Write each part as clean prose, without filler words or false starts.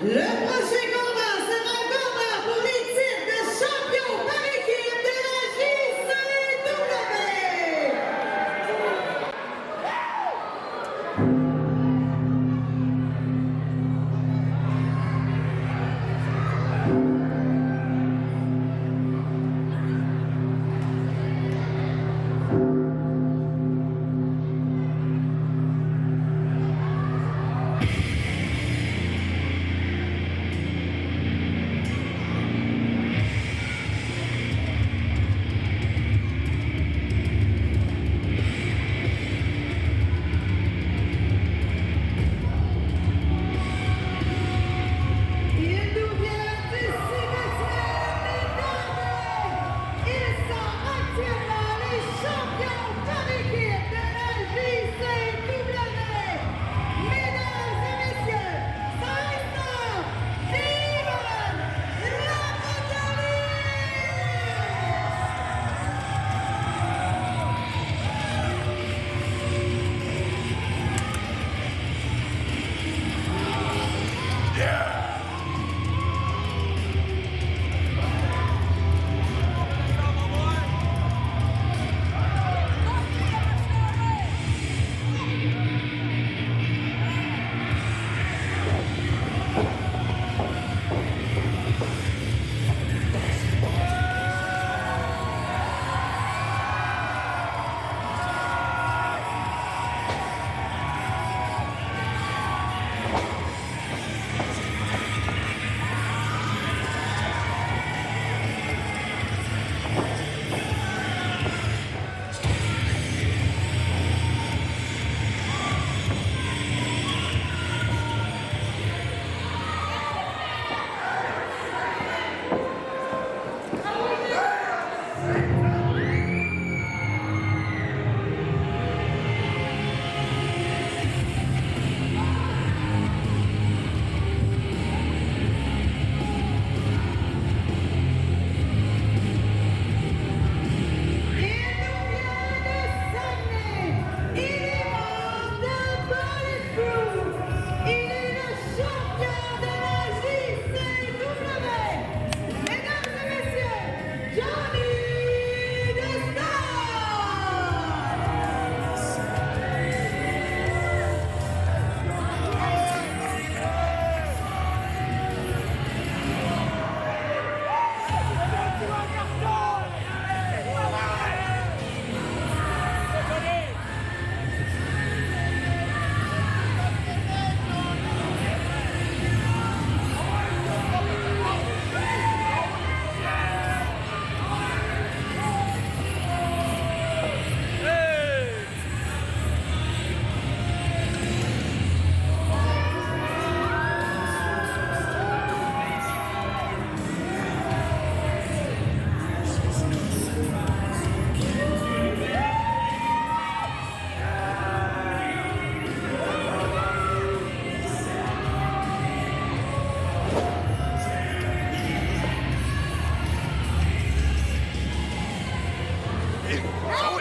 Le prochain combat sera un combat pour les titres de champion par équipe de la JCW.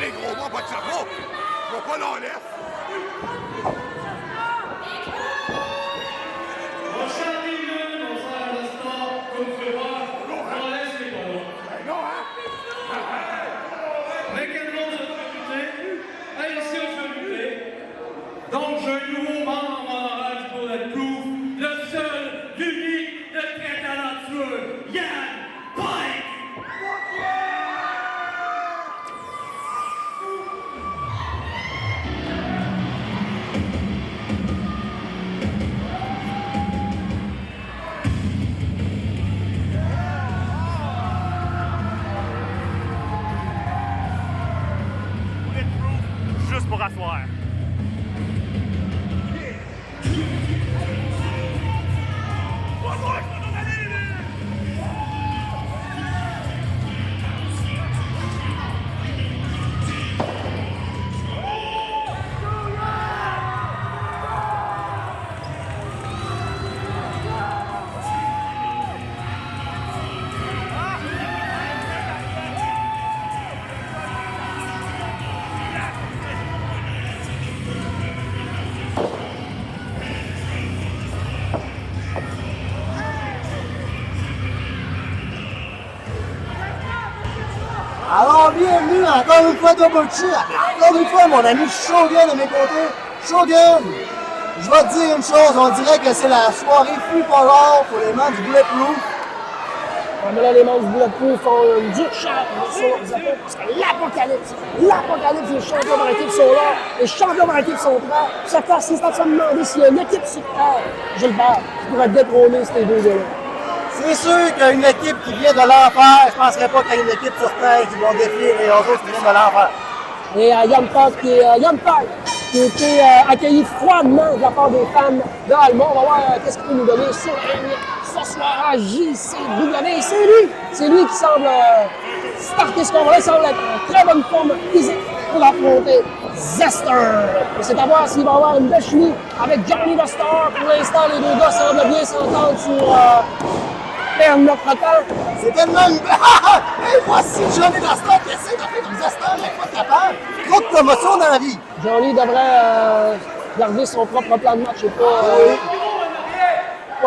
Les gros, moi, pas de cerveau! Je vais pas l'enlève! Donc, j'ai un nouveau membre en hommage pour Bulletproof, le seul, l'unique, le très talentueux, Yann Pike! Bulletproof, juste pour asseoir. bienvenue encore une fois Double J. Encore une fois, mon ami Shogun de mes côtés. Shogun, je vais te dire une chose, on dirait que c'est la soirée free for all pour les membres du Bulletproof. Ouais, mais là, les membres du Bulletproof font une dure charge sur les épaules parce que l'apocalypse, les champions par équipe sont là, les champions par équipe sont prêts. Chaque fois, si c'est à me demander s'il y a une équipe sur terre, Gilbert, qui pourrait détrôner ces deux gars-là. C'est sûr qu'une équipe qui vient de l'enfer, je ne penserais pas qu'il y ait une équipe sur terre qui vont défier les autres qui viennent de l'enfer. Et Yann Park, qui a été accueilli froidement de la part des fans de Allemand. On va voir qu'est-ce qu'il peut nous donner sur la ring ce soir à JCW. C'est lui qui semble starter ce combat-là. Il semble être en très bonne forme physique pour affronter Zester. Et c'est à voir s'il va y avoir une belle chimie avec Johnny the Star. Pour l'instant, les deux gars semblent bien s'entendre sur perdre notre temps. C'est tellement une... Et voici Johnny the Star qui essaie de faire comme Zester, mais pas capable. Trop de promotion dans la vie. Johnny devrait garder son propre plan de match et pas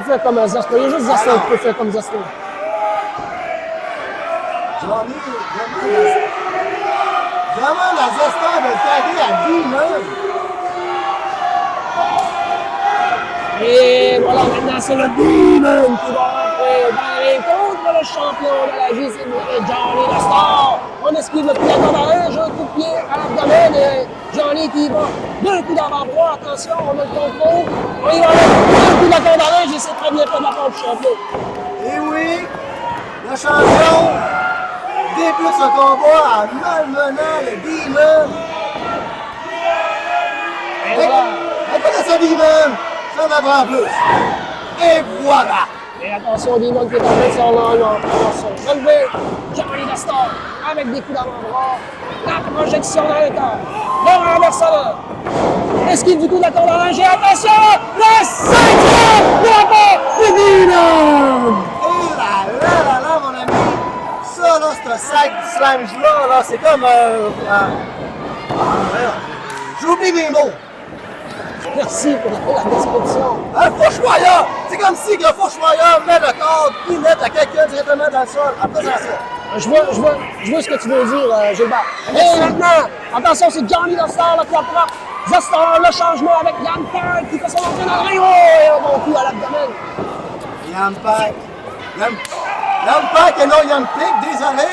faire comme Zester. Il y a juste Zester qui peut faire comme Zester. Johnny, vraiment la Zester de le taguer à lui-même. Et voilà, maintenant c'est le Demon qui va rentrer dans les contre le champion de la JCW, Johnny the Star. On esquive le coup d'avant-barrage, un coup de pied à l'abdomen et Johnny qui va d'un coup d'avant-bras. Attention, on a le contrôle. On y va avec un coup d'avant-barrage et c'est très bien fait de la part du champion. Et oui, le champion débute ce combat en malmenant le Demon. Et voilà. Un peu de ce Demon, ça en avant plus. Et voilà. Et attention, Demon qui est en train de s'enlever pour se relever. Johnny the Star avec des coups d'avant-bras. La projection dans le corps. Le renversement. Esquive du coup de la corde à linge. Et attention, le cinquième combat de Demon. Et là, mon ami. Ça, là, c'est un sac slam-là, c'est comme j'oublie mes mots. Merci pour la description. Un fauchoyeur! C'est comme si le fauchoyeur met le corps, puis met à quelqu'un directement dans le sol. Après ça. Je vois ce que tu veux dire, Gilbert. Et maintenant, attention, c'est Johnny the Star là, qui attrape Zester, le changement avec Yann Park qui fait son entrée dans le ring. Oh, et un bon coup à l'abdomen. Yann Park et non Yann Pick, désolé.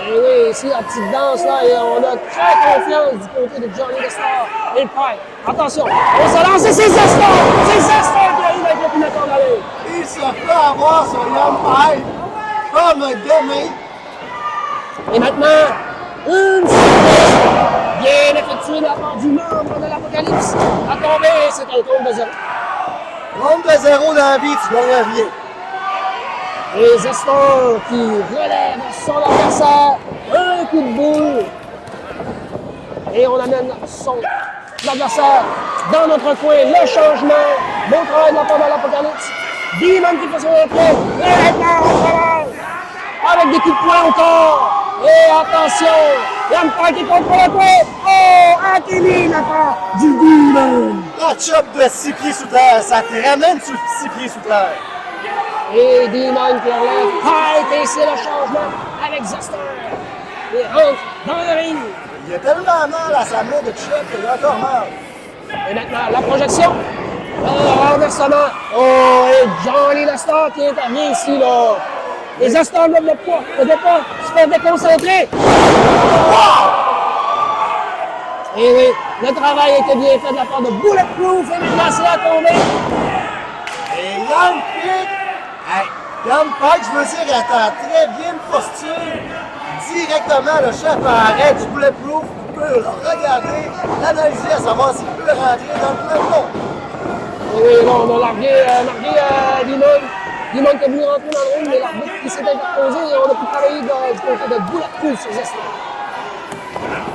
Et oui, ici, la petite danse là, et on a très confiance du côté de Johnny the Star et Park. Attention, on se lance et c'est Zester! C'est Zester qui arrive avec le coup de corde à l'air. Il se fait avoir sur Yann Park comme un demain. Et maintenant, une séquence bien effectuée de la part du membre de l'Apocalypse. À tomber, c'est un compte de 0. Compte de 0 dans la vie, tu gagnes rien. Et Zester qui relève son adversaire. Un coup de boule. Et on amène son adversaire dans notre coin. Le changement. Bon travail de la part de l'Apocalypse. Demon qui fait son entrée. Et maintenant, on travaille avec des coups de poing au corps. Et attention, Yann Park qui contre le coin. Oh, Akemi, la part du Demon. La chop de 6 pieds sous terre, ça te ramène sur 6 pieds sous terre. Et Demon qui relève Park et c'est le changement avec Zester. Il rentre dans le ring. Il a tellement mal à sa main de chop qu'il a encore mal. Et maintenant, la projection. Le renversement. Oh, et Johnny the Star qui intervient ici, là. Et Zester ne doit pas se faire déconcentrer. Et oui, le travail a été bien fait de la part de Bulletproof. Et maintenant, c'est la tombée. Et Yann Pick, Yann Park, je veux dire, est en très bien posture. Directement, le chef en arrêt du Bulletproof peut le regarder, l'analyser, à savoir s'il peut rentrer dans le même nom. Et oui, là, on a largué Demon. Demon qui a voulu rentrer dans le ring, mais l'arbitre qui s'est interposé et on a pu travailler du côté de Bulletproof sur Zester.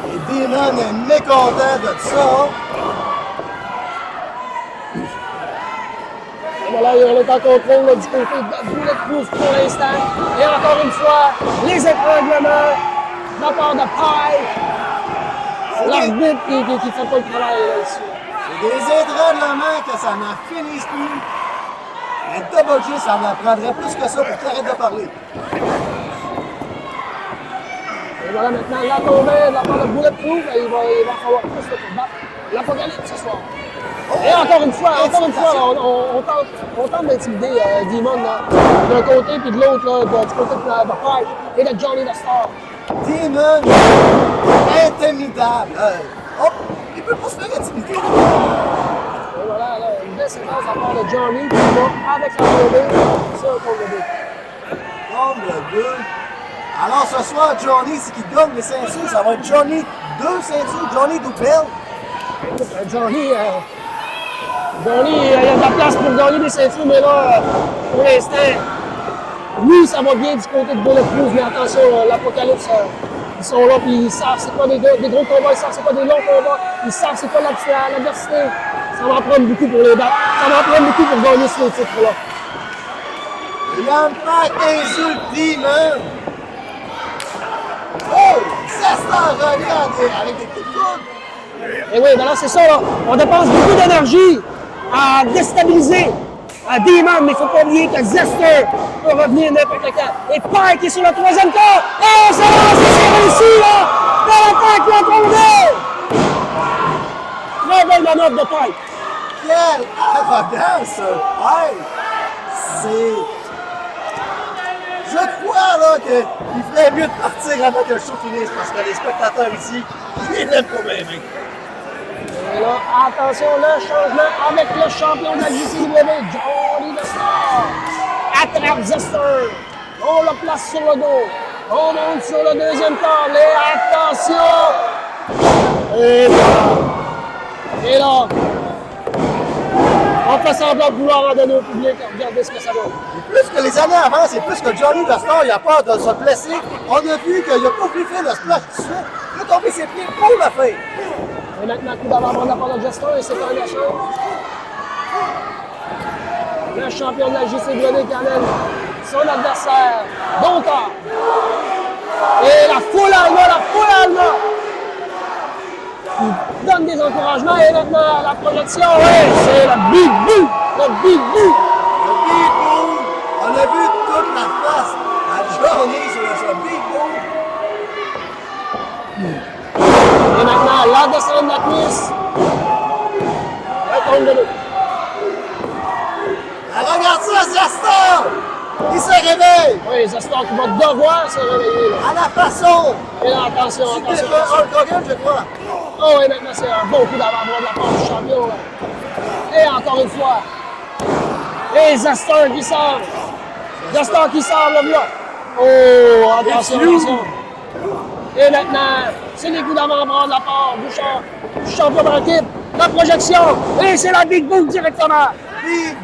Et Demon est mécontent de ça. Et voilà, on est en contrôle là, du côté de Bulletproof pour l'instant. Et encore une fois, les étranglements de la part de Pike. L'arbitre qui fait pas le travail là, ici. C'est des étranglements que ça n'en finisse plus. Mais Double J, ça en prendrait plus que ça pour t'arrêter de parler. Et voilà maintenant la tombée de la part de Bulletproof. Et il va falloir plus pour battre l'Apocalypse ce soir. Et encore une fois, on tente d'intimider Demon d'un côté puis de l'autre, du côté de Pike et de Johnny the Star. Demon, intimidable. Hop, il peut pas se faire intimider. Et voilà, là, une belle séquence à part de Johnny qui va avec la tombée, ça contre le 2. Comme le 2. Alors ce soir, Johnny, c'est qui gagne les ceintures, ça va être Johnny 2 ceintures, Johnny Doupel. Johnny, il y a de la place pour gagner des ceintures, mais là, pour l'instant, oui, ça va bien du côté de Bulletproof, mais attention, l'Apocalypse, ils sont là, puis ils savent c'est quoi des gros combats, ils savent c'est quoi des longs combats, ils savent c'est quoi l'adversité. Ça va en prendre beaucoup pour les battre, ça va en prendre beaucoup pour gagner ce titre-là. L'Impact insulte Demon. Oh, ça se regarde avec des coups de coude. Et oui, ben là, c'est ça, là. On dépense beaucoup d'énergie à déstabiliser Demon, mais il ne faut pas oublier que Zester peut revenir n'importe quand. Et Pike est sur le troisième corps. Et on se lance, c'est réussi, là! Dans l'attaque, la tombée! Très belle manœuvre de Pike. Quelle arrogance! Hey, c'est... Je crois là qu'il ferait mieux de partir avant que le show finisse parce que les spectateurs ici, ils n'aiment pas bien. Et là, attention, le changement avec le champion de la JCW, Johnny the Star. Attrape Zester. On le place sur le dos. On monte sur le deuxième câble. Et attention! Et voilà. Et là, on fait semblant de vouloir en donner au public. Regardez ce que ça donne. Et plus que les années avancent, et plus que Johnny the Star, il a peur de se blesser. On a vu qu'il n'a pas pu faire le splash tout de suite. Il a tombé ses pieds pour le faire. Et maintenant, coup d'avant de la part de Jester, et c'est un échange. Le champion de la JCW qui amène son adversaire, Donta. Et la foule Alma, qui donne des encouragements. Et maintenant, la projection, oui, c'est le Big Boo. Le Big Boo. Le Big Boo, on a vu toute la face à Johnny sur ce Big Boo. Et maintenant, la descente de la cuisse. Retourne de deux. Regarde ça, Zester! Il se réveille! Oui, Zester qui va devoir se réveiller. Là. À la façon! Et là, attention. C'était Hulk Hogan, je crois. Oh, et maintenant, c'est un bon coup d'avant-bras de la part du champion. Là. Et encore une fois. Et Zester qui sort. Zester qui sort le bloc. Oh, attention. Et maintenant, c'est les coups d'avant-bras de la part du champion de l'équipe. La projection. Et c'est la Big Boot directement.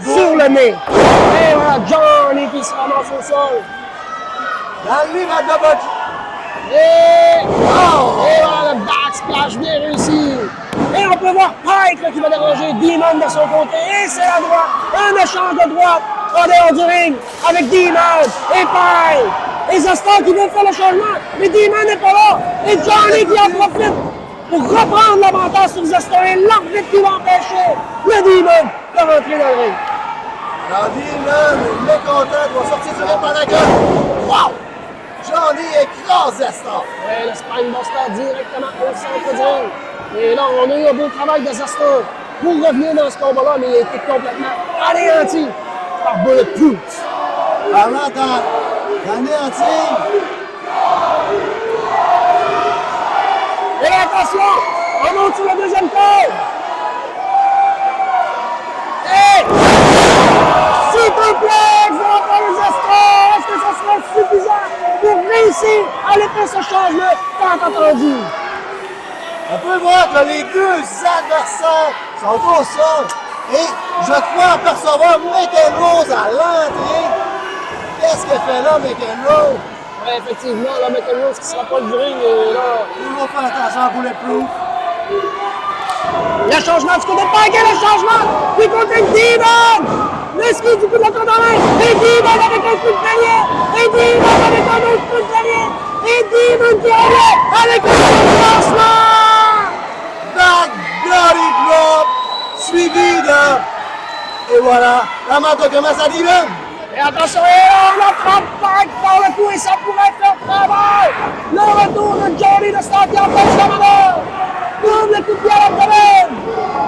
Sur le nez. Et voilà, Johnny qui se ramasse au sol. Dans le livre à double. Et voilà le backsplash bien réussi. Et on peut voir Pike là, qui va déranger Demon de son côté. Et c'est la droite. Un échange de droite en dehors du ring avec Demon et Pike. Et Zester qui veut faire le changement. Mais Demon n'est pas là. Et Johnny qui en profite pour reprendre l'avantage sur Zester. Et l'arbitre qui va empêcher le Demon de rentrer dans le ring. Alors Demon, mécontent, doit sortir du ring par la gueule. Wow! Johnny écrase Zester. Et le Spinebuster directement au centre du ring. Et là, on a eu un beau travail de Zester pour revenir dans ce combat-là, mais il a été complètement anéanti par Bulletproof. Parlant d'anéantir. Et là, attention, on monte sur le deuxième col. Et superplex de la part de Zester. Est-ce que ça sera suffisant pour réussir à aller faire ce changement tant attendu? On peut voir que les deux adversaires sont au sol. Et je crois apercevoir McEnroe à l'entrée. Qu'est-ce que fait là, McEnroe? Oui, effectivement, là, McEnroe qui se rapproche du ring, et là... Toujours faire attention à Bulletproof. Le changement du côté de Pike, et le changement du côté de Demon! L'esquive du coup de la corde en main, et Demon avec un coup de panier, et Demon avec un autre coup de panier, et Demon qui revient avec un coup de lancement! Back body drop, suivi de... Et voilà, la main commence à Demon. Et attention, et on attrape Pike par le cou et ça pourrait faire travail. Le retour de Johnny de Star qui empêche la manœuvre. Double coup de pied à l'abdomen.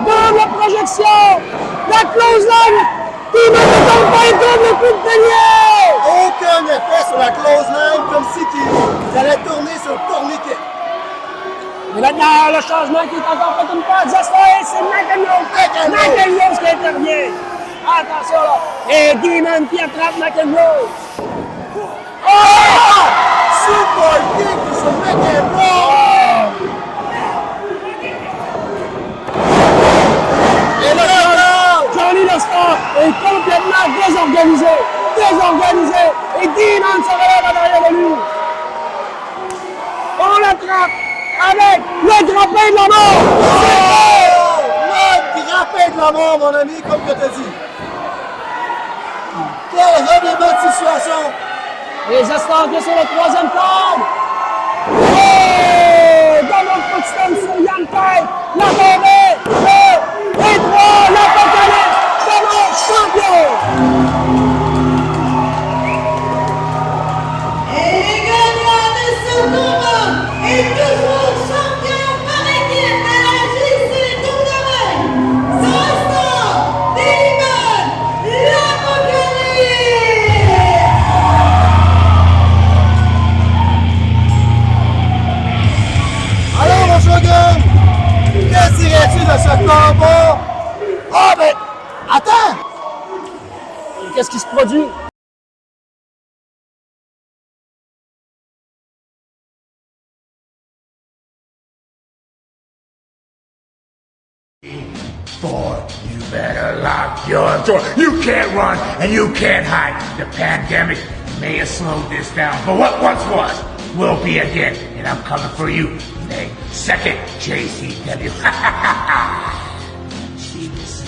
Double projection. La close line. Qui ne tombe pas et double coup de bélier. Aucun effet sur la close line, comme si il allait tourner sur le tourniquet. Et maintenant, le changement qui est encore fait une fois, Zestor, c'est McEnroe. McEnroe qui intervient. Attention là. Et Demon qui attrape McEnroe. Oh! Super kick sur McEnroe! Et là, Johnny Lester est complètement désorganisé. Et Demon se relève à l'arrière de lui. On l'attrape avec le grappin de la mort. Le grappin de la mort, mon ami, comme que tu as dit. Quel revirement de situation! Les Zestor qui est sur le troisième corde. Oh! Double footstep sur Young Pike. La tombée. 2 et 3. L'apocalypse. Double champion. Et les gagnants de ce combat est toujours champion par équipe de la JCW. Zestor, Demon, l'Apocalypse. Alors, mon shogun, que dirais-tu de ce combat? Ah, ben, attends! Qu'est-ce qui se produit? Boy, you better lock your door. You can't run and you can't hide. The pandemic may have slowed this down, but what once was will be again. And I'm coming for you, May 2nd, JCW. See this